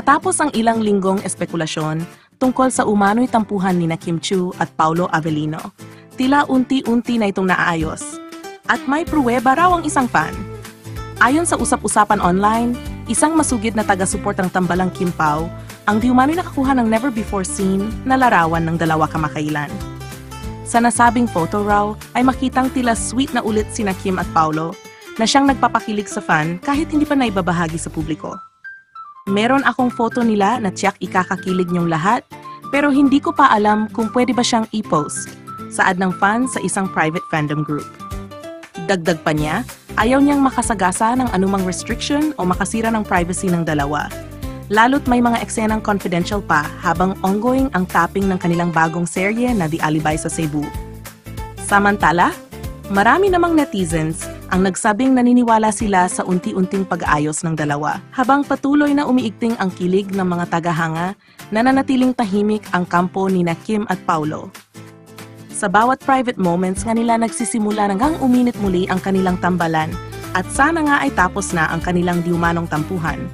Matapos ang ilang linggong espekulasyon tungkol sa umano'y tampuhan ni Kim Chiu at Paolo Avellino, tila unti-unti na itong naayos. At may pruweba raw ang isang fan. Ayon sa usap-usapan online, isang masugid na taga-support ng tambalang Kim Pao ang di umano'y nakakuha ng never-before-seen na larawan ng dalawa kamakailan. Sa nasabing photo raw ay makitang tila sweet na ulit sina Kim at Paolo na siyang nagpapakilig sa fan kahit hindi pa naibabahagi sa publiko. Meron akong photo nila na tiyak ikakakilig niyong lahat pero hindi ko pa alam kung pwede ba siyang i-post, saad ng fan sa isang private fandom group. Dagdag pa niya, ayaw niyang makasagasa ng anumang restriction o makasira ng privacy ng dalawa. Lalo't may mga eksenang confidential pa habang ongoing ang tapping ng kanilang bagong serye na The Alibay sa Cebu. Samantala, marami namang netizens ang nagsabing naniniwala sila sa unti-unting pag-aayos ng dalawa habang patuloy na umiigting ang kilig ng mga tagahanga na nanatiling tahimik ang kampo ni Kim at Paolo. Sa bawat private moments nga nila nagsisimula hanggang uminit muli ang kanilang tambalan at sana nga ay tapos na ang kanilang diumanong tampuhan.